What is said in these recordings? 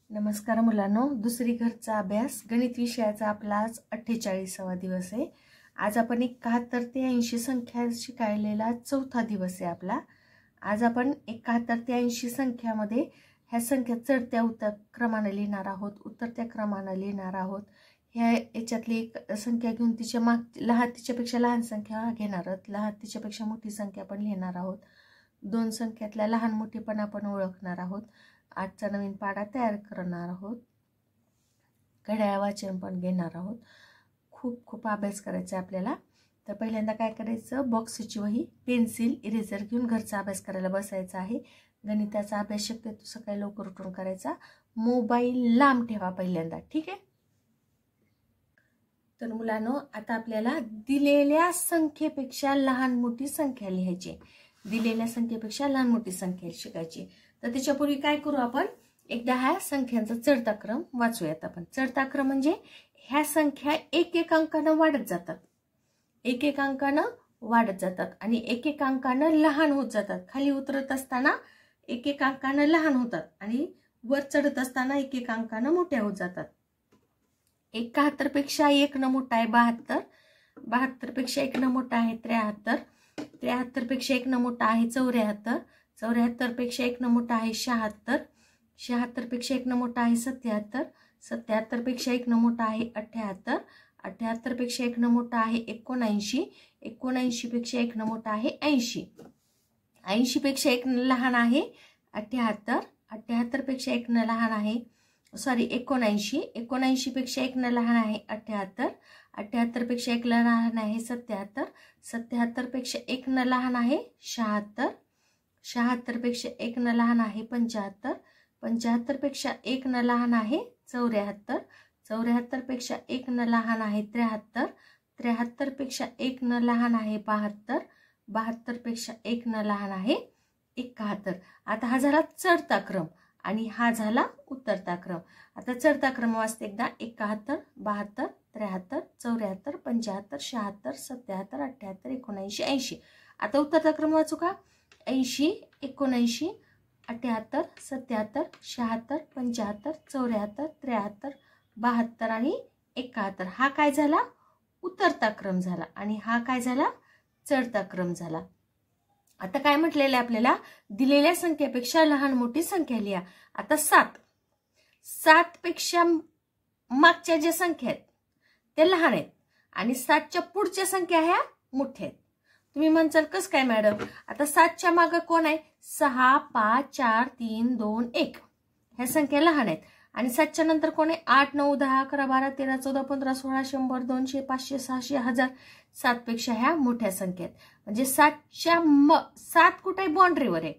नमस्कार मुलांनो, दुसरी घरचा अभ्यास गणित विषयाचा आपला आज 48वा दिवस आहे। आज आपण 71 ते 80 संख्या शिकायलेला चौथा दिवस आहे आपला। आज आपण 71 ते 80 संख्यामध्ये ह्या संख्या चढत्या उतर क्रमाने लिहिणार आहोत, उतरत्या क्रमाने लिहिणार आहोत। ह्या याच्यातली एक संख्या घेऊन तिच्यापेक्षा लहान संख्या घेणार आहोत, तिच्यापेक्षा मोठी संख्या पण लिहिणार आहोत। दोन संख्यातल्या लहान मोठेपण आपण ओळखणार आहोत। आजचा नवीन पाढा तयार करणार आहोत, घड्याळ वाचन पण घेणार आहोत। खूप अभ्यास करायचा आपल्याला। तर पहिल्यांदा काय करायचं, बॉक्सची वही, पेन्सिल, इरेजर घेऊन घरचा अभ्यास करायला बसायचा आहे। गणिताचा अभ्यास शक्यतो सकाळी लवकर उठून करायचा। मोबाईल लांब ठेवा पहिल्यांदा, ठीक आहे। तर मुलांनो, आता आपल्याला दिलेल्या संख्येपेक्षा लहान मोठी संख्या लिहायची, दिलेल्या संख्येपेक्षा लहान मोठी संख्या शिकायची। तर त्याच्यापूर्वी काय करू, आपण एकदा ह्या संख्यांचा चढता क्रम वाचूयात। आपण चढता क्रम म्हणजे ह्या संख्या एक अंकाने वाढत जातात, एक अंकाने वाढत जातात आणि एक अंकाने लहान होत जातात। खाली उतरत असताना एक अंकाने लहान होतात आणि वर चढत असताना एक अंकाने मोठ्या होत जातात। 71 पेक्षा 1 न मोठा आहे 72, 72 पेक्षा 1 न मोठा आहे 73, 73 पेक्षा 1 न मोठा आहे 74, 74 पेक्षा 1 न मोठा आहे 76, 76 पेक्षा 1 न मोठा आहे 77, 77 पेक्षा 1 न मोठा आहे 78, 78 पेक्षा 1 न मोठा आहे 79, 79 पेक्षा 1 न मोठा आहे 80, 80 पेक्षा 1 न लहान आहे 78, 78 पेक्षा 1 न लहान आहे 79, 79 पेक्षा 1 न लहान आहे 78, 78 पेक्षा 1 न लहान आहे 77, 77 पेक्षा 1 न लहान आहे 76, 76 पेक्षा 1 न लहान आहे 75, 75 पेक्षा 1 न लहान आहे 74, 74 पेक्षा 1 न लहान आहे 73, 73 पेक्षा 1 न लहान आहे 72, 72 पेक्षा 1 न लहान आहे 71। आता हा झाला चढता क्रम आणि हा झाला उतरता क्रम। आता चढता क्रम वाचते एकदा, 71, 72, 73, 74, 75, 76, 77, 78, 79, 80। आता उतरता क्रम वाचू का, 80, 79, 78, 77, 76, 75, 74, 73, 72 आणि 71। हा काय झाला, उतरता क्रम झाला आणि हा काय झाला, चढता क्रम झाला। आता काय म्हटलेलं आहे आपल्याला, दिलेल्या संख्येपेक्षा लहान मोठी संख्या लिहा। आता 7 पेक्षा मागच्या ज्या संख्या आहेत त्या लहान आहेत आणि 7च्या पुढच्या संख्या ह्या मोठ्या आहेत। तुम्ही म्हणसाल कस काय मॅडम, आता 7च्या मागे कोण आहे, 6, 5, 4, 3, 2, 1 ह्या संख्या लहान आहेत आणि 7च्या नंतर कोण आहे, 8, 9, 10, 11, 12, 13, 14, 15, 16, 100, 200, 500, 600, 1000। 7 पेक्षा ह्या मोठ्या संख्या आहेत, म्हणजे 7 कुठे बाउंड्रीवर आहे,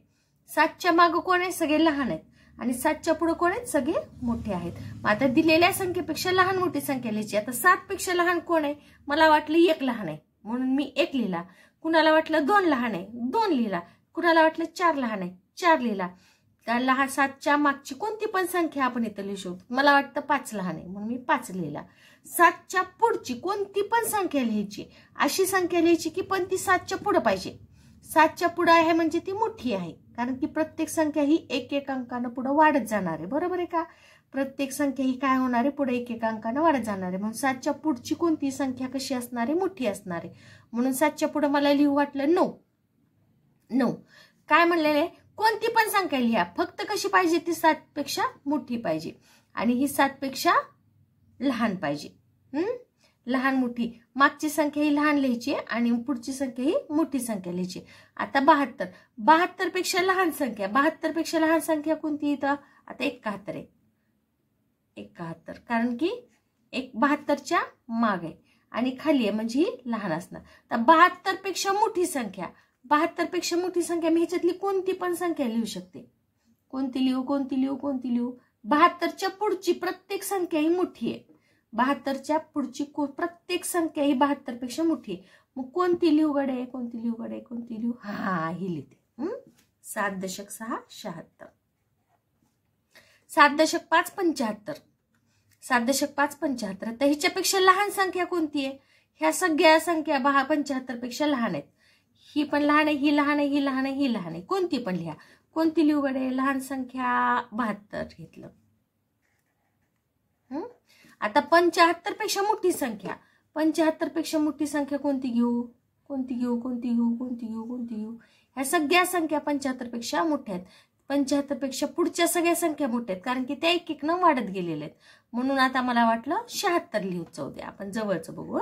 7च्या मागे कोण आहे, सगळे लहान आहेत आणि 7च्या पुढे कोण आहेत, सगळे मोठे आहेत। मग आता दिलेल्या संख्येपेक्षा लहान मोठी संख्या लिहायची। आता 7 पेक्षा लहान कोण आहे, मला वाटलं 1 लहान आहे म्हणून मी 1 लिहिला, कुणाला वाटलं 2 लहान आहे 2 लिहिला, कुणाला वाटलं 4 लहान आहे 4 लिहिला। त्या 7च्या मागची कोणती पण संख्या आपण इथं लिहू शकतो, मला वाटतं 5 लहान आहे म्हणून मी 5 लिहिला। 7च्या पुढची कोणती पण संख्या लिहायची, अशी संख्या लिहायची की पण ती 7च्या पुढे पाहिजे। 7च्या पुढे आहे म्हणजे ती मोठी आहे, कारण की प्रत्येक संख्या ही एक अंकाने पुढे वाढत जाणार आहे, बरोबर आहे का। प्रत्येक संख्या ही काय होणार आहे, पुढे एक अंकाने वाढत जाणार आहे, म्हणून 7च्या पुढची कोणती संख्या कशी असणार आहे, मोठी असणार आहे। म्हणून 7च्या पुढे मला लिहू वाटलं 9। काय म्हणलेले, कोणती पण संख्या लिहा, फक्त कशी पाहिजे, ती 7 पेक्षा मोठी पाहिजे आणि ही 7 पेक्षा लहान पाहिजे। लहान मोठी मागची संख्या ही लहान लिहायची आणि पुढची संख्या ही मोठी संख्या लिहायची। आता 72, 72 पेक्षा लहान संख्या, 72 पेक्षा लहान संख्या कोणती इथं, आता 71 आहे, 71 कारण की 72च्या माग आहे आणि खाली आहे म्हणजे ही लहान असणार। तर 72 पेक्षा मोठी संख्या, 72 पेक्षा मोठी संख्या मी ह्याच्यातली कोणती पण संख्या लिहू शकते, कोणती लिहू 72च्या पुढची प्रत्येक संख्या ही मोठी आहे, 72च्या पुढची प्रत्येक संख्या ही 72 पेक्षा मोठी आहे। मग कोणती लिहू गडे, कोणती लिहू, हा ही लिहिते, 7.6 76, 7.5 75, 7.5 75। तर ह्याच्यापेक्षा लहान संख्या कोणती आहे, ह्या सगळ्या संख्या 75 पेक्षा लहान आहेत, ही पण लहान आहे, ही लहान आहे, ही लहान आहे, ही लहान आहे, कोणती पण लिहा। कोणती लिहू गडे, लहान संख्या 72 घेतलं, आता 75 पेक्षा मोठी संख्या, 75 पेक्षा मोठी संख्या कोणती घेऊ, कोणती घेऊ, कोणती घेऊ, कोणती घेऊ, कोणती घेऊ? ह्या सगळ्या संख्या 75 पेक्षा मोठ्या आहेत. 75 पेक्षा पुढच्या सगळ्या संख्या मोठ्या आहेत, कारण की त्या एक एक न वाढत गेलेल्या आहेत. म्हणून आता मला वाटलं 76 लिहूच द्या. आपण जवळचं बघू.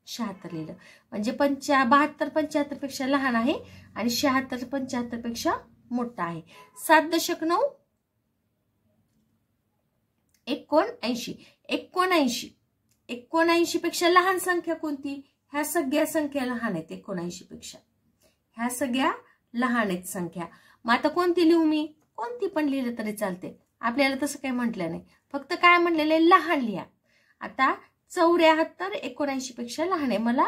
76 लिहिलं म्हणजे 72 75 पेक्षा लहान आहे आणि 76 75 पेक्षा मोठा आहे. 7.9 79 79 79 पेक्षा लहान संख्या कोणती? ह्या सगळ्या संख्या लहान आहेत 79 पेक्षा. ह्या सगळ्या लहान आहेत संख्या. मग आता कोणती लिहू मी? कोणती पण लिहिलं तरी चालते. आपल्याला तसं काही म्हटलं नाही, फक्त काय म्हणलेलं आहे, लहान लिहा. आता 74 79 पेक्षा लहान आहे, मला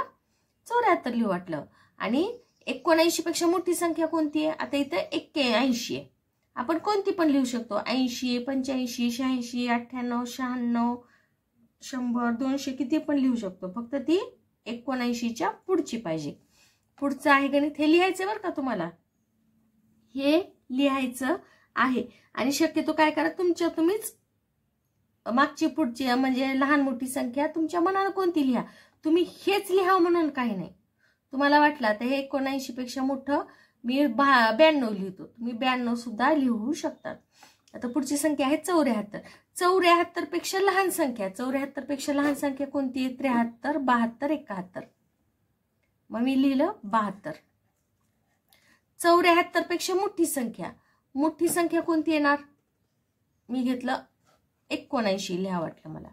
74 लिहू वाटलं. आणि 79 पेक्षा मोठी संख्या कोणती आहे? आता इथं 81 आहे. आपण कोणती पण लिहू शकतो. 80 85 86 98 96 100 200 किती पण लिहू शकतो. फक्त ती 79च्या पुढची पाहिजे. पुढचं आहे गणित, हे लिहायचं बरं का तुम्हाला, हे लिहायचं आहे. आणि शक्यतो काय करा, तुम्हीच मागची पुढची म्हणजे लहान मोठी संख्या तुमच्या मनाला कोणती लिहा. तुम्ही हेच लिहा म्हणून काही नाही. तुम्हाला वाटलं आता हे 79 पेक्षा मोठं मी 92 लिहितो, तुम्ही 92 सुद्धा लिहू शकतात. आता पुढची संख्या आहे 74. 74 पेक्षा लहान संख्या, 74 पेक्षा लहान संख्या कोणती आहे? 73 72 71. मग मी लिहिलं 72. 74 पेक्षा मोठी संख्या, मोठी संख्या कोणती येणार? मी घेतलं 79 लिहा वाटलं मला.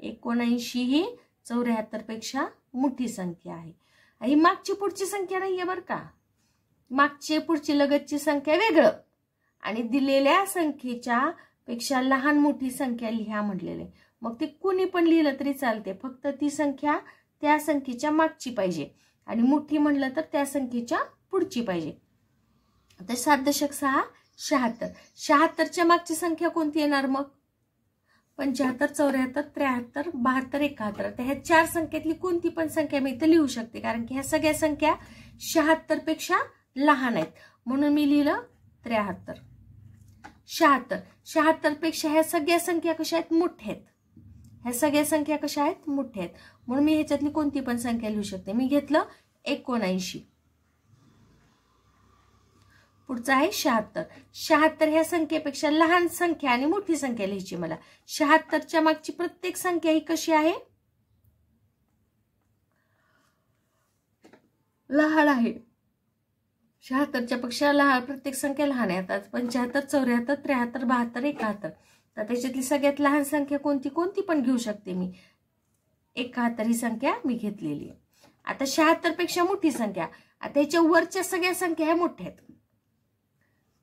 79 ही 74 पेक्षा मोठी संख्या आहे. ही मागची पुढची संख्या नाहीये बरं का, मागची पुढची लगतची संख्या वेगळं आणि दिलेल्या संख्येच्या पेक्षा लहान मोठी संख्या लिहा म्हटलेले. मग ते कोणी पण लिहिलं तरी चालते, फक्त ती संख्या त्या संख्येच्या मागची पाहिजे आणि मोठी म्हटलं तर त्या संख्येच्या पुढची पाहिजे. आता 7.6 76. 76च्या मागची संख्या कोणती येणार मग? 75 74 73 72 71. तर ह्या चार संख्येतली कोणती पण संख्या मी इथे लिहू शकते, कारण की ह्या सगळ्या संख्या 76 पेक्षा लहान आहेत. म्हणून मी लिहिलं 73. 76 76 पेक्षा ह्या सगळ्या संख्या कशा आहेत? मोठ्या आहेत. ह्या सगळ्या संख्या कशा आहेत? मोठ्या आहेत. म्हणून मी ह्याच्यातली कोणती पण संख्या लिहू शकते. मी घेतलं 79. पुढचा आहे 76. 76 ह्या संख्येपेक्षा लहान संख्या आणि मोठी संख्या लिहायची मला. 76च्या मागची प्रत्येक संख्या ही कशी आहे? लहान आहे. 76च्या पेक्षा लहान प्रत्येक संख्या लहान आहे. आता 75 74 73 72 71. तर त्याच्यातली सगळ्यात लहान संख्या कोणती? कोणती पण घेऊ शकते मी. 71 ही संख्या मी घेतलेली आहे. आता 76 पेक्षा मोठी संख्या, आता याच्या वरच्या सगळ्या संख्या ह्या मोठ्या आहेत,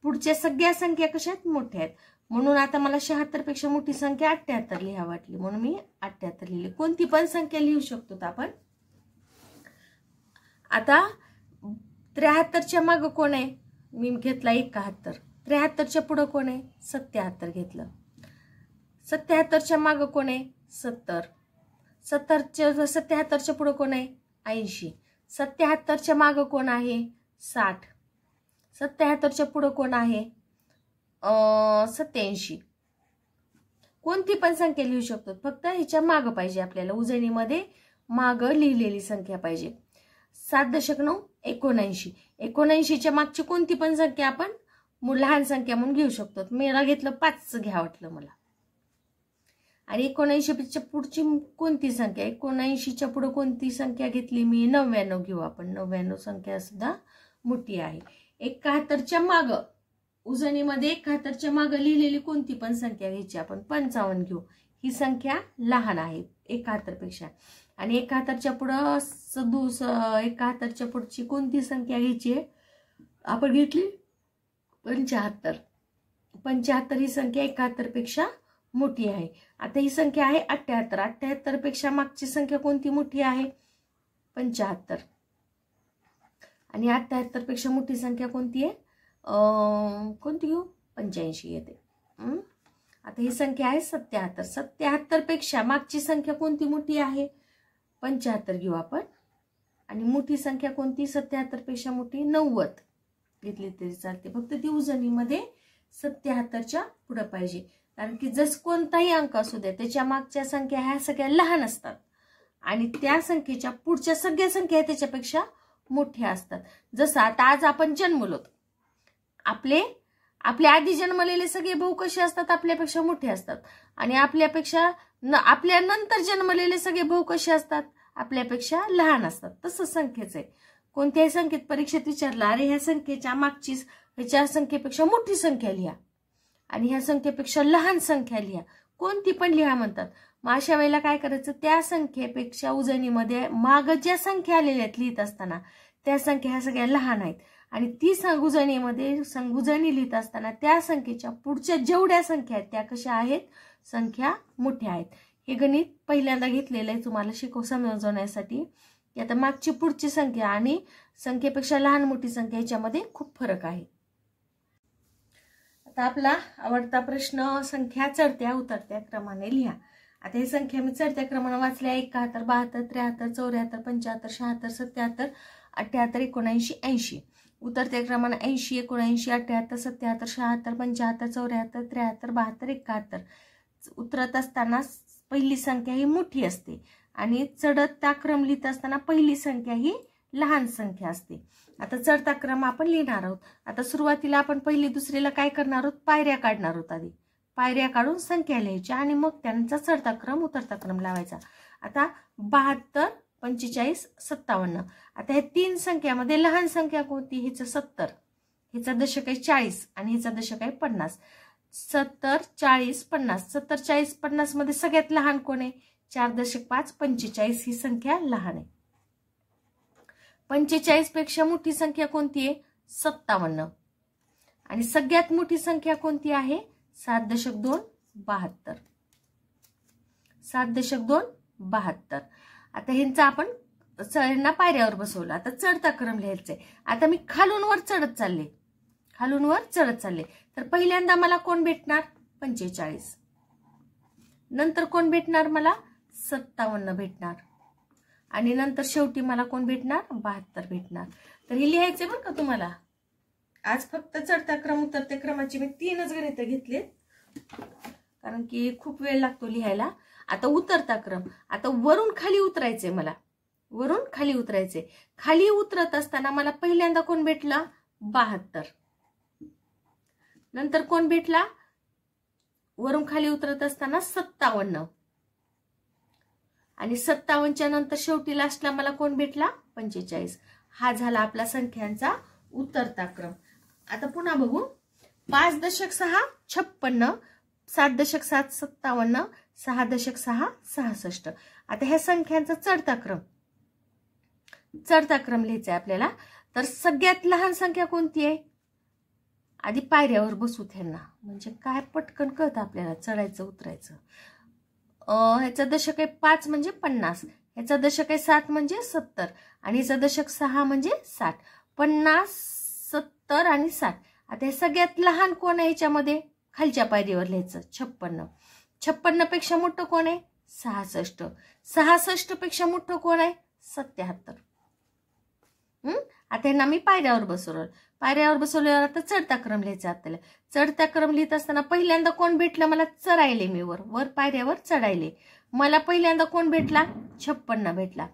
पुढच्या सगळ्या संख्या कशा आहेत? मोठ्या आहेत. म्हणून आता मला 76 पेक्षा मोठी संख्या 78 लिहा वाटली, म्हणून मी 78 लिहिली. कोणती पण संख्या लिहू शकतो आपण. आता 73च्या मागं कोण आहे? मी घेतला 71. 73च्या पुढं कोण आहे? 77 घेतलं. 77च्या मागं कोण आहे? 70. 77च्या पुढं कोण आहे? 80. 77च्या मागं कोण आहे? 60. 77च्या पुढं कोण आहे? 87. कोणती पण संख्या लिहू शकतो, फक्त ह्याच्या मागं पाहिजे आपल्याला, उजळणीमध्ये मागं लिहिलेली संख्या पाहिजे. 7.9 79. 79च्या मागची कोणती पण संख्या आपण लहान संख्या म्हणून घेऊ शकतो. मला घेतलं 5 घ्या वाटलं मला. आणि 79च्या पुढची कोणती संख्या? 79च्या पुढे कोणती संख्या घेतली मी? 99 घेऊ आपण. 99 संख्या सुद्धा मोठी आहे. 71च्या मागं उजळणीमध्ये 71च्या मागं लिहिलेली कोणती पण संख्या घ्यायची आपण. 55 घेऊ. ही संख्या लहान आहे 71 पेक्षा. आणि 71च्या पुढं 71च्या पुढची कोणती संख्या घ्यायची आहे? आपण घेतली 75. 75 ही संख्या 71 पेक्षा मोठी आहे. आता ही संख्या आहे 78. 78 पेक्षा मागची संख्या कोणती मोठी आहे? 75. आणि 78 पेक्षा मोठी संख्या कोणती आहे? कोणती घेऊ? 85 येते. आता ही संख्या आहे 77. 77 पेक्षा मागची संख्या कोणती मोठी आहे? 75 घेऊ आपण. आणि मोठी संख्या कोणती? 77 पेक्षा मोठी 90 घेतली तरी चालते, फक्त ती उजळणीमध्ये 77च्या पुढे पाहिजे. कारण की जस कोणताही अंक असू दे त्याच्या मागच्या संख्या ह्या सगळ्या लहान असतात आणि त्या संख्येच्या पुढच्या सगळ्या संख्या त्याच्यापेक्षा मोठ्या असतात. जसं आता आज आपण जन्मलो, आपले आधी जन्मलेले सगळे भाऊ कसे असतात, आपल्यापेक्षा मोठे असतात आणि आपल्या नंतर जन्मलेले सगळे भाऊ कसे असतात, आपल्यापेक्षा लहान असतात. तसं संख्येच आहे. कोणत्याही संख्येत परीक्षेत विचारलं, अरे ह्या संख्येच्या मागचीच ह्याच्या संख्येपेक्षा मोठी संख्या लिहा आणि ह्या संख्येपेक्षा लहान संख्या लिहा, कोणती पण लिहा म्हणतात. मग अशा वेळेला काय करायचं, त्या संख्येपेक्षा उजळणीमध्ये माग ज्या संख्या आलेल्या आहेत लिहित असताना त्या संख्या ह्या सगळ्या लहान आहेत आणि ती उजळणीमध्ये उजळणी लिहित असताना त्या संख्येच्या पुढच्या जेवढ्या संख्या आहेत त्या कशा आहेत, संख्या मोठ्या आहेत. हे गणित पहिल्यांदा घेतलेलं आहे तुम्हाला समजवण्यासाठी की आता मागची पुढची संख्या आणि संख्येपेक्षा लहान मोठी संख्या याच्यामध्ये खूप फरक आहे. आता आपला आवडता प्रश्न, संख्या चढत्या उतरत्या क्रमाने लिहा. आता ही संख्या मी चढत्या क्रमाने वाचल्या, 71, 72, 73, 74, 75, 76, 77, 78, 79, 80. उतरत्या क्रमाने 80, 79, 78, 77, 76, 75, 74, 73, 72, 71. उतरत असताना पहिली संख्या ही मोठी असते आणि चढत त्या क्रम लिहित असताना पहिली संख्या ही लहान संख्या असते. आता चढता क्रम आपण लिहिणार आहोत. आता सुरुवातीला आपण पहिली दुसरीला काय करणार आहोत, पायऱ्या काढणार आहोत. आधी पायऱ्या काढून संख्या लिहायच्या आणि मग त्यांचा चढता क्रम उतरता क्रम लावायचा. आता 72, 45, 57. आता ह्या तीन संख्यामध्ये लहान संख्या कोणती, हिचं 70, हिचा दशक आहे 40 आणि हिचा दशक आहे 50. 70, 40, 50. 70, 40, 50 मध्ये सगळ्यात लहान कोण आहे, 4.5, 45 ही संख्या लहान आहे. 45 पेक्षा मोठी संख्या कोणती आहे, 57. आणि सगळ्यात मोठी संख्या कोणती आहे, 7.2, 72. 7.2, 72. आता ह्यांचा आपण चढणा पायऱ्यावर बसवलं. आता चढता क्रम लिहायचंय. आता मी खालून वर चढत चालले. तर पहिल्यांदा मला कोण भेटणार, 45. नंतर कोण भेटणार, मला 57 भेटणार आणि नंतर शेवटी मला कोण भेटणार, 72 भेटणार. तर हे लिहायचे बरं का तुम्हाला. आज फक्त चढता क्रम उतरत्या क्रमाची मी 3च गणितं घेतलीत कारण की खूप वेळ लागतो लिहायला. आता उतरता क्रम, आता वरून खाली उतरायचे मला, वरून खाली उतरायचे. खाली उतरत असताना मला पहिल्यांदा कोण भेटला, 72. नंतर कोण भेटला, वरून खाली उतरत असताना 57 आणि 57च्या नंतर शेवटी लास्टला मला कोण भेटला, 45. हा झाला आपला संख्यांचा उतरता क्रम. आता पुन्हा बघू. 5.6, 56. 7.7, 57. 6.6, 66. आता ह्या संख्यांचा चढता क्रम लिहायचा आपल्याला. तर सगळ्यात लहान संख्या कोणती आहे, आधी पायऱ्यावर बसू त्यांना, म्हणजे काय पटकन कळतं आपल्याला चढायचं उतरायचं. ह्याचा दशक आहे 5 म्हणजे 50, ह्याचा दशक आहे 7 म्हणजे 70 आणि ह्याचा दशक 6 म्हणजे 60. 50, 70 आणि 60. आता हे सगळ्यात लहान कोण आहे ह्याच्यामध्ये, खालच्या पायरीवर लिहायचं 56. 56 पेक्षा मोठं कोण आहे, 66. 66 पेक्षा मोठं कोण आहे, 77. आता ह्यांना मी पायऱ्यावर बसवल्यावर आता चढता क्रम लिहायचा आपल्याला. चढता क्रम लिहित असताना पहिल्यांदा कोण भेटलं मला, चढायले मी वर पायऱ्यावर चढायले. मला पहिल्यांदा कोण भेटला, 56 भेटला.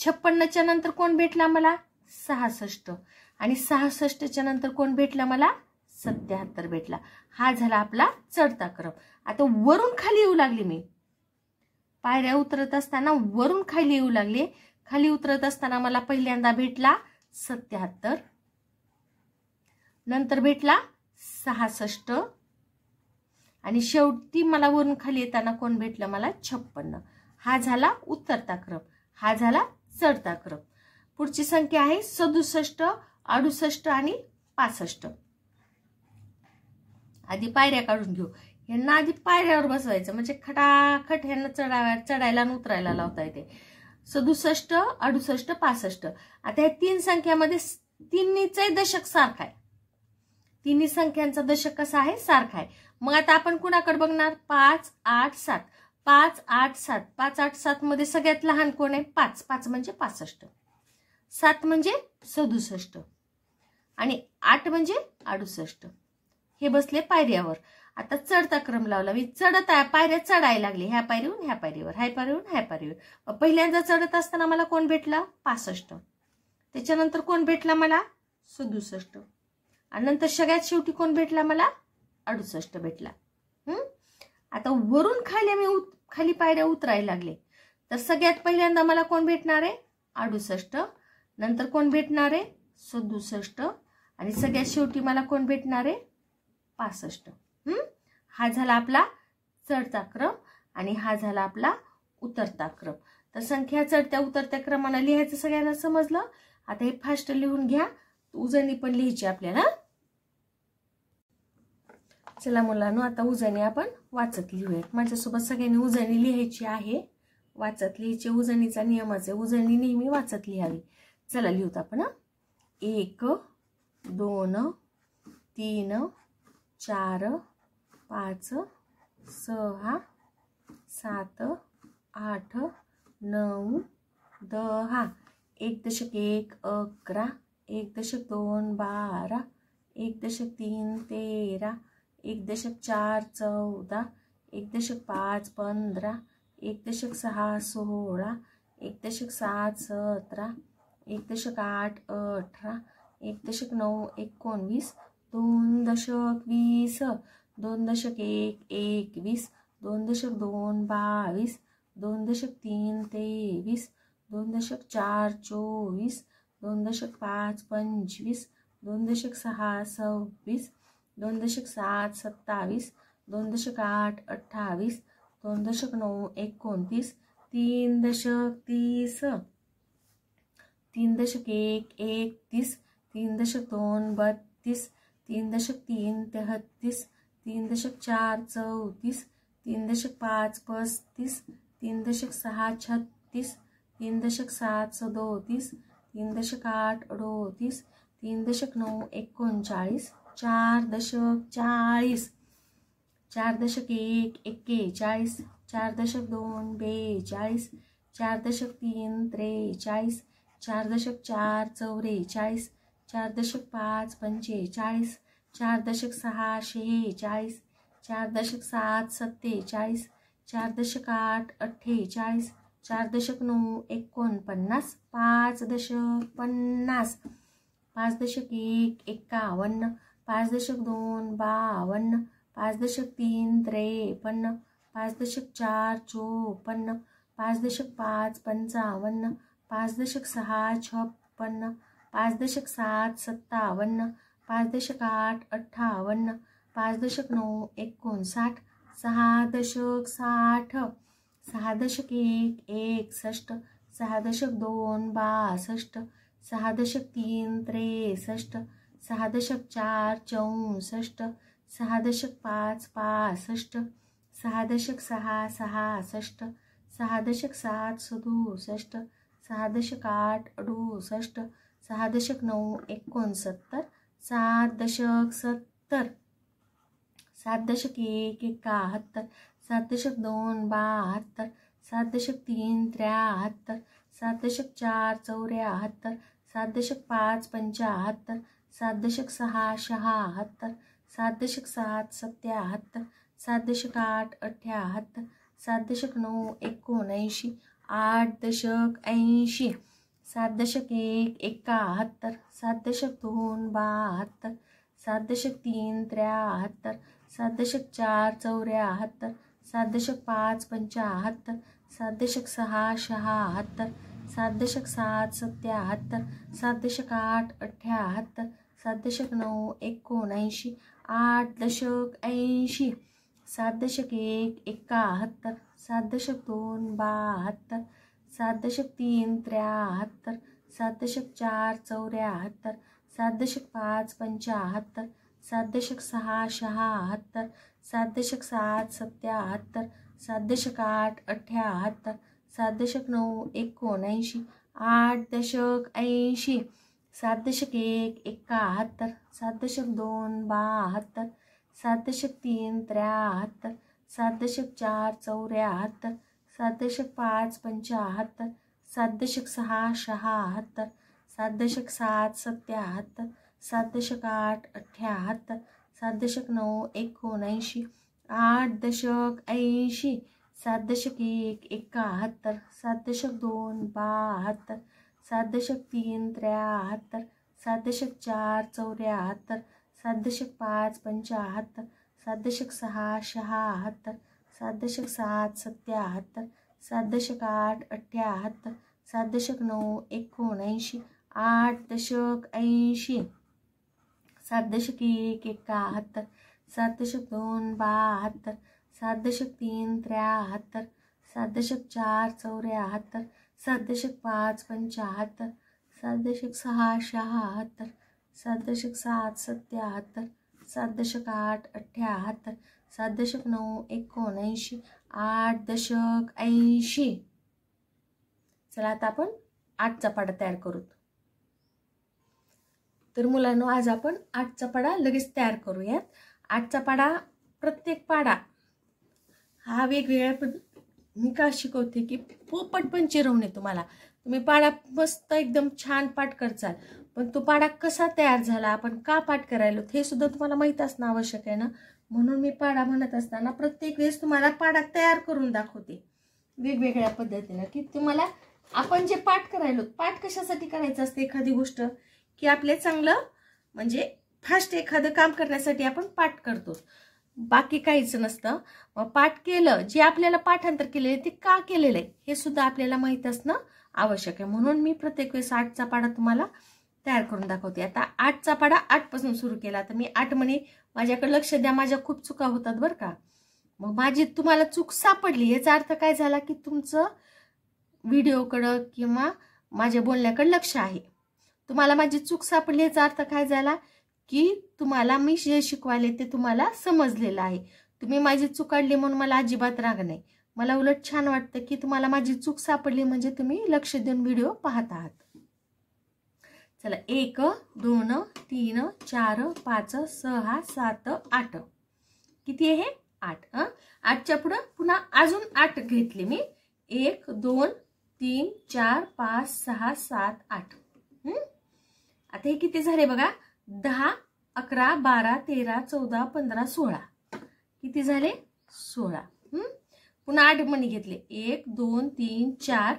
56च्या नंतर कोण भेटला मला, 66 आणि 66च्या नंतर कोण भेटला मला, 77 भेटला. हा झाला आपला चढता क्रम. आता वरून खाली येऊ लागले मी, पायऱ्या उतरत असताना वरून खाली येऊ लागले. खाली उतरत असताना मला पहिल्यांदा भेटला 77, नंतर भेटला 66 आणि शेवटी मला वरून खाली येताना कोण भेटलं मला, 56. हा झाला उतरता क्रम, हा झाला चढता क्रम. पुढची संख्या आहे 67, 68 आणि 65. आधी पायऱ्या काढून घेऊ. यांना आधी पायऱ्यावर बसवायचं म्हणजे खटाखट ह्यांना चढायला आणि उतरायला लावता येते. 67, 68, 65. आता या तीन संख्यामध्ये तिन्हीचे दशक सारखं आहे. तिन्ही संख्यांचा दशक कसा आहे, सारखा आहे. मग आता आपण कुणाकडे बघणार, 5, 8, 7. 5, 8, 7. 5, 8, 7 मध्ये सगळ्यात लहान कोण आहे, 5. 5 म्हणजे 65. 7 म्हणजे 67 आणि 8 म्हणजे 68. हे बसले पायऱ्यावर. आता चढता क्रम लावला, मी चढत आहे, पायऱ्या चढायला लागले, ह्या पायरीहून ह्या पायरीवर, ह्या पायरीहून ह्या पायरीवर. पहिल्यांदा चढत असताना मला कोण भेटला? 65. त्याच्यानंतर कोण भेटला मला? 67. आणि नंतर सगळ्यात शेवटी कोण भेटला मला? 68 भेटला. आता वरून खाली पायऱ्या उतरायला लागले, तर सगळ्यात पहिल्यांदा मला कोण भेटणार आहे? 68. नंतर कोण भेटणार आहे? 67. आणि सगळ्यात शेवटी मला कोण भेटणार आहे? 65. हा झाला आपला चढता क्रम आणि हा झाला आपला उतरता क्रम. तर संख्या चढत्या उतरत्या क्रमाने लिहायचं सगळ्यांना समजलं. आता हे फास्ट लिहून घ्या, उजळणी पण लिहायची आपल्याला. चला मुलांनो, आता उजळणी आपण वाचत लिहूयात. माझ्यासोबत सगळ्यांनी उजळणी लिहायची आहे, वाचत लिहायची. उजळणीचा नियमच आहे, उजळणी नेहमी वाचत लिहावी. चला लिहूत आपण. 1 2 3 4 5 6 7 8 9 10. 1.1 11, 1.2 12, 1.3 13, 1.4 14, 1.5 15, 1.6 16, 1.7 17, 1.8 18, 1.9 19, 2.20, 2.1 21, 2.2 22, 2.3 23, 2.4 24, 2.5 25, 2.6 26, 2.7 27, 2.8 28, 2.9 29, 3.30, 3.1 31, 3.2 32, 3.3 33, 3.4 34, 3.5 35, 3.6 36, 3.7 37, 3.8 38, 3.9 39, 4.40, 4.1 41, 4.2 42, 4.3 43, 4.4 44, 4.5 45, 4.6 46, 4.7 47, 4.8 48, 4.9 49, 5.50, 5.1 51, 5.2 52, 5.3 53, 5.4 54, 5.5 55, 5.6 56, 5.7 57, 5.8 58, 5.9 59, 6.60, 6.1 61, 6.2 62, 6.3 63, 6.4 64, 6.5 65, 6.6 66, 6.7 67, 6.8 68, 6.9 69, 7.70, 7.1 71, 7.2 72, 7.3 73, 7.4 74, 7.5 75, 7.6 76, 7.7 77, 7.8 78, 7.9 79, 8.80, 7.1 71, 7.2 72, 7.3 73, 7.4 74, 7.5 75, 7.6 76, 7.7 77, 7.8 78, 7.9 79, 8.80, 7.1 71, 7.2 72, 7.3 73, 7.4 74, 7.5 75, 7.6 76, 7.7 77, 7.8 78, 7.9 79, 8.80, 7.1 71, 7.2 72, 7.3 73, 7.4 74, 7.5 75, 7.6 76, 7.7 77, 7.8 78, 7 दशक 9 79, 8 दशक 80, 7 दशक 1 71, 7 दशक 2 72, 7 दशक 3 73, 7 दशक 4 74, 7 दशक 5 75, 7 दशक 6 76, 7 दशक 7 77, 7 दशक 8 78, 7 दशक 9 79, 8 दशक 80, 7 दशक 1 71, 7 दशक 2 72, 7 दशक 3 73, 7 दशक 4 74, 7 दशक 5 75, 7 दशक 6 76, 7 दशक 7 77, 7 दशक 8 78, 7 दशक 9 79, 8 दशक 80. चला आता आपण 8चा पाढा तयार करू. तर मुलांनो, आज आपण 8चा पाढा लगेच तयार करूयात. 8चा पाढा, प्रत्येक पाढा हा वेगवेगळ्या मी का शिकवते की पोपट पण चिरवणे. तुम्ही पाढा मस्त एकदम छान पाठ करचाल, पण तो पाढा कसा तयार झाला, आपण का पाठ करायलो हे सुद्धा तुम्हाला माहित असणं आवश्यक आहे ना. म्हणून मी पाढा म्हणत असताना प्रत्येक वेळेस तुम्हाला पाढा तयार करून दाखवते वेगवेगळ्या पद्धतीने, की तुम्हाला आपण जे पाठ करायलो, पाठ कशासाठी करायचं असते एखादी गोष्ट, की आपले चांगलं म्हणजे फास्ट एखादं काम करण्यासाठी आपण पाठ करतो, बाकी काहीच नसतं. मग पाठ केलं, जे आपल्याला पाठांतर केलेलं ते का केलेलं आहे हे सुद्धा आपल्याला माहित असणं आवश्यक आहे. म्हणून मी प्रत्येक वेळेस 8चा पाढा तुम्हाला तयार करून दाखवते. आता 8चा पाढा 8 पासून सुरू केला. तर मी 8 म्हणे, माझ्याकडे लक्ष द्या, माझ्या खूप चुका होतात बरं का. मग माझी तुम्हाला चूक सापडली याचा अर्थ काय झाला, की तुमचं व्हिडिओकडं किंवा माझ्या बोलण्याकडे लक्ष आहे. तुम्हाला माझी चूक सापडली याचा अर्थ काय झाला, की तुम्हाला मी जे शिकवायले ते तुम्हाला समजलेलं आहे. तुम्ही माझी चूक काढली म्हणून मला अजिबात राग नाही. मला उलट छान वाटतं की तुम्हाला माझी चूक सापडली म्हणजे तुम्ही लक्ष देऊन व्हिडिओ पाहत आहात. चला, 1 2 3 4 5 6 7 8. किती आहे? 8. 8च्या पुढे पुन्हा अजून 8 घेतले मी. 1 2 3 4 5 6 7 8. आता हे किती झाले बघा, 10 11 12 13 14 15 16. किती झाले? 16. पुन्हा 8 मणी घेतले. 1 2 3 4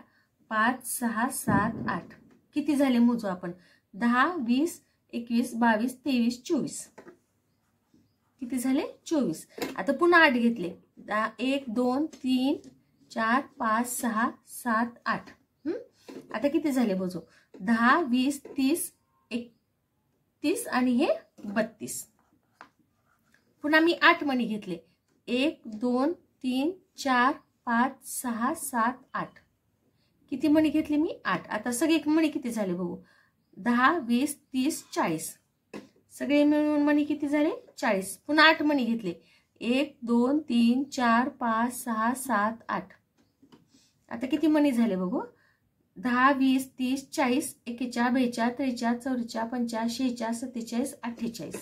5 6 7 8. किती झाले मोजू आपण? 10 20 21 22 23 24. किती झाले? 24. आता पुन्हा 8 घेतले. 1 2 3 4 5 6 7 8. आता किती झाले मोजू? 10 20 30 31 आणि हे 32. पुन्हा मी 8 मणी घेतले. 1 2 3 4 5 6 7 8. किती मणी घेतले मी? 8. आता सगळे मणी किती झाले बघू? 10 20 30 40. सगळे मिळून मणी किती झाले? 40. पुन्हा 8 मणी घेतले. 1 2 3 4 5 6 7 8. आता किती मणी झाले बघू? 10 20 30 40 41 42 43 44 45 46 47 48.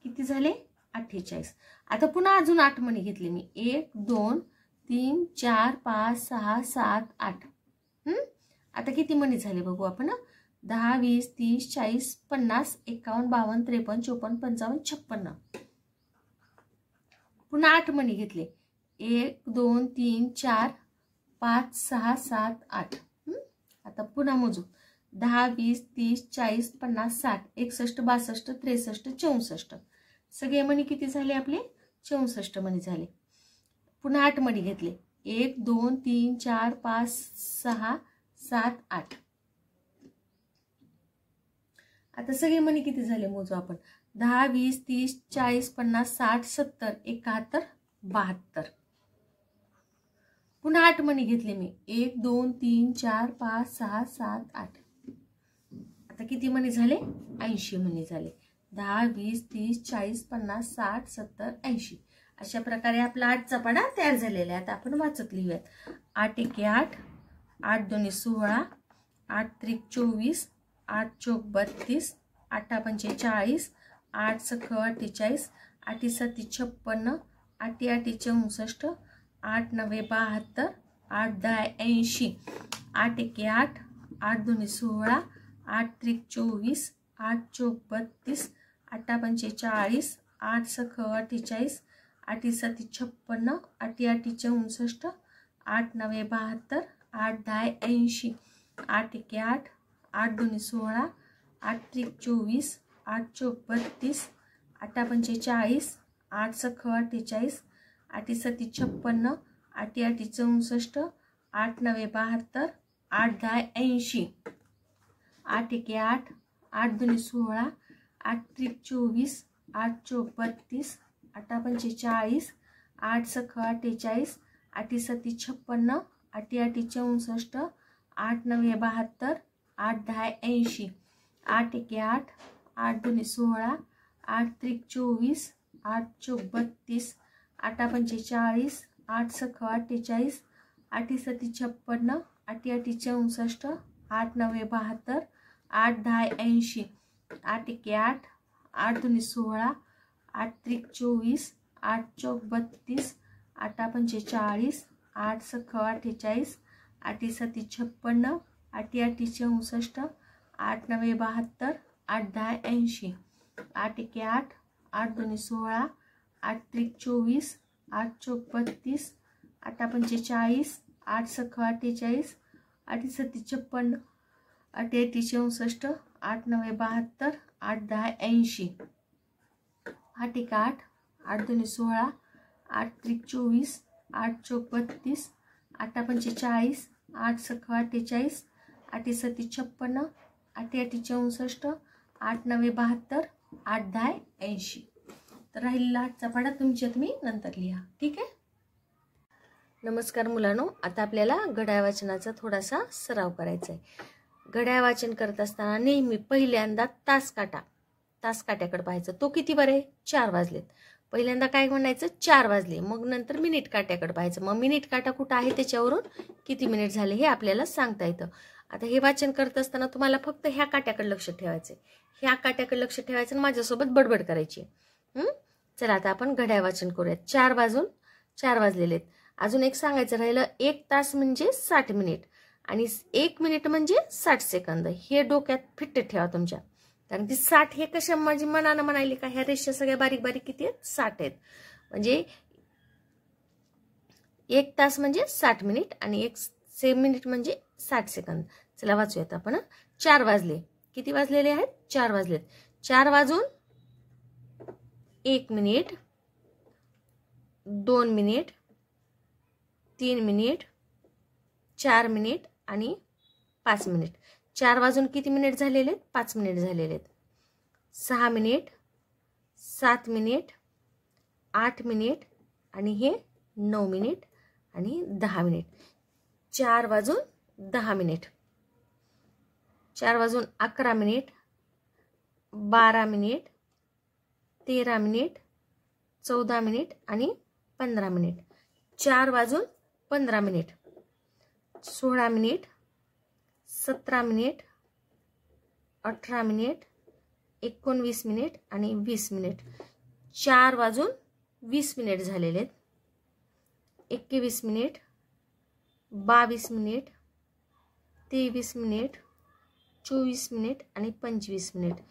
किती झाले? 48. आता पुन्हा अजून 8 मणी घेतले मी. 1 2 3 4 5 6 7 8. आता किती मणी झाले बघू आपण? 10 20 30 40 50 51 52 53 54 55 56. पुन्हा 8 मणी घेतले. 1 2 3 4 5 6 7 8. आता पुन्हा मोजू. 10 20 30 40 50 60 61 62 63 64. सगळे मणी किती झाले आपले? 64 मणी झाले. पुन्हा 8 मणी घेतले. 1 2 3 4 5 6 7 8. आता सगळे मणी किती झाले मोजू आपण. 10 20 30 40 50 60 70 71 72. पुन्हा 8 मणी घेतले मी. 1 2 3 4 5 6 7 8. आता किती मणी झाले? 80 मणी झाले. 10 20 30 40 50 60 70 80. अशा प्रकारे आपला 8चा पाढा तयार झालेला आहे. आता आपण वाचत लिहूयात. 8 1 8 8 2 16 8 3 24 8 चौक 32 8 पंचे 40 8 सख 48 8 7 56 8 8 64 8 9 72 8 10 80 8 1 8 8 2 16 8 3 24 8 चौक 32 8 पंचे 40 8 सख 48, 8 7 56, 8 8 59, 8 9 72, 8 10 80, 8 1 8, 8 2 16, 8 3 24, 8 4 32, 8 5 40, 8 सख 48, 8 7 56, 8 8 64, 8 9 72, 8 10 80, 8 1 8, 8 2 16, 8 3 24, 8 4 32, 8 5 40, 8 सख 48, 8 7 56, 8 8 64, 8 9 72, 8 10 80, 8 1 8, 8 2 16, 8 3 24, 8 4 32, 8 5 40, 8 सख 48, 8 7 56, 8 8 64, 8 9 72, 8 10 80, 8 1 8, 8 2 16, 8 3 24, 8 4 32, 8 5 40, 8 सख 48, 8 7 56, 8 8 64, 8 9 72, 8 10 80, 8 1 8, 8 2 16, 8 3 24, 8 4 32, 8 5 40, 8 सख 48, 8 7 56, 8 8 64, 8 9 72, 8 10 80, 8 1 8, 8 2 16, 8 3 24, 8 4 32, 8 5 40, 8 सख 48, 8 7 56, 8 8 64, 8 9 72, 8 10 80. तर राहिलेला आजचा पाढा तुमच्या तुम्ही नंतर लिहा. ठीक आहे. नमस्कार मुलांनो, आता आपल्याला घड्याळ वाचनाचा थोडासा सराव करायचा आहे. घड्याळ वाचन करत असताना नेहमी पहिल्यांदा तास काट्याकडे पाहायचं. तो किती बरे 4 वाजलेत. पहिल्यांदा काय म्हणायचं 4 वाजले. मग नंतर मिनिट काट्याकडे पाहायचं. मग मिनिट काटा कुठं आहे त्याच्यावरून किती मिनिट झाले हे आपल्याला सांगता येतं. आता हे वाचन करत असताना तुम्हाला फक्त ह्या काट्याकडे लक्ष ठेवायचं. ह्या काट्याकडे लक्ष ठेवायचं आणि माझ्यासोबत बडबड करायची. चला आता आपण घड्याळ वाचन करूयात. 4 वाजलेले आहेत. अजून एक सांगायचं राहिलं, 1 तास म्हणजे 60 मिनिट आणि 1 मिनिट म्हणजे 60 सेकंद. हे डोक्यात फिट्ट ठेवा तुमच्या. कारण ती 60 हे कशा माझी मनानं म्हणाली का ह्या रेषा सगळ्या बारीक बारीक किती आहेत 60 आहेत. म्हणजे 1 तास म्हणजे 60 मिनिट आणि 1 मिनिट म्हणजे 60 सेकंद. चला वाचूयात आपण. 4 वाजले. किती वाजलेले आहेत 4 वाजलेत. 4 वाजून 1 मिनिट, 2 मिनिट, 3 मिनिट, 4 मिनिट आणि 5 मिनिट. 4 वाजून किती मिनिट झालेले आहेत 5 मिनिट झालेले आहेत. 6 मिनिट, 7 मिनिट, 8 मिनिट आणि हे 9 मिनिट आणि 10 मिनिट. 4 वाजून 10 मिनिट. 4 वाजून 11 मिनिट, 12 मिनिट, 13 मिनिट, 14 मिनिट आणि 15 मिनिट. 4 वाजून 15 minute. 16 minute, 17 minute, 18 minute, 19 minute आणि 20 मिनिट. 4 वाजून 20 मिनिट झालेले आहेत. 21 मिनिट, 22 मिनिट, 23 मिनिट, 24 मिनिट आणि 25 मिनिट.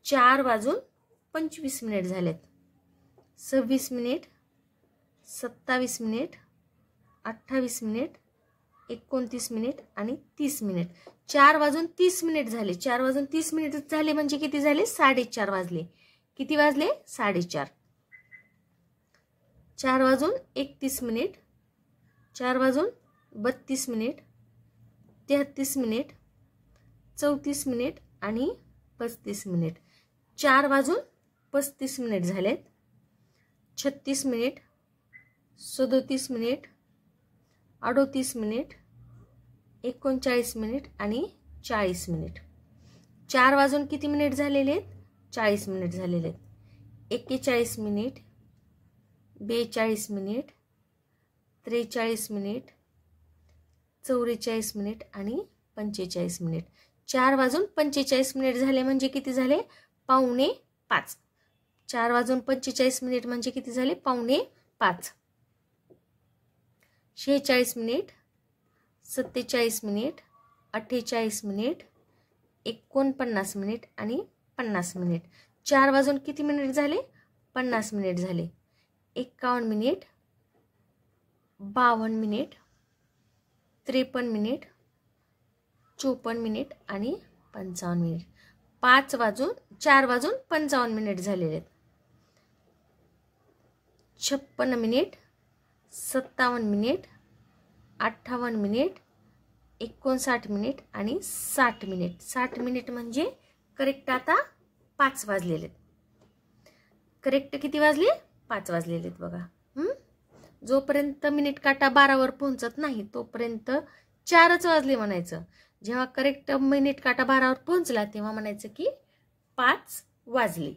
4 वाजून 25 मिनिट झालेत. 26 मिनिट, 27 मिनिट, 28 मिनिट, 29 मिनिट आणि 30 मिनिट. 4 वाजून 30 मिनिट झाले. 4 वाजून 30 मिनिट झाले म्हणजे किती झाले 4:30 वाजले. किती वाजले 4:30. 4 वाजून 31 मिनिट, 4 वाजून 32 मिनिट, 33 मिनिट, 34 मिनिट आणि 35 मिनिट. 4 वाजून 35 मिनिट झालेत. 36 मिनिट, 37 मिनिट, 38 मिनिट, 39 मिनिट आणि 40 मिनिट. 4 वाजून किती मिनिट झालेले आहेत 40 मिनिट झालेले आहेत. 41 मिनिट, 42 मिनिट, 43 मिनिट, 44 मिनिट आणि 45 मिनिट. 4 वाजून 45 मिनिट झाले म्हणजे किती झाले 4:45. 4 वाजून 45 मिनिट म्हणजे किती झाले 4:45. 46 मिनिट, 47 मिनिट, 48 मिनिट, 49 मिनिट आणि 50 मिनिट. 4 वाजून किती मिनिट झाले 50 मिनिट झाले. 51 मिनिट, 52 मिनिट, 53 मिनिट, 54 मिनिट आणि 55 मिनिट. 4 वाजून 55 मिनिट झालेले आहेत. 56 मिनिट, 57 मिनिट, 58 मिनिट, 59 मिनिट आणि 60 मिनिट. 60 मिनिट म्हणजे करेक्ट आता 5 वाजलेले आहेत. करेक्ट किती वाजले? 5 वाजलेले आहेत बघा. जोपर्यंत मिनिट काटा 12 वर पोहोचत नाही तोपर्यंत 4च वाजले म्हणायचं. जेव्हा करेक्ट मिनिट काटा 12 वर पोहोचला तेव्हा म्हणायचं की 5 वाजले.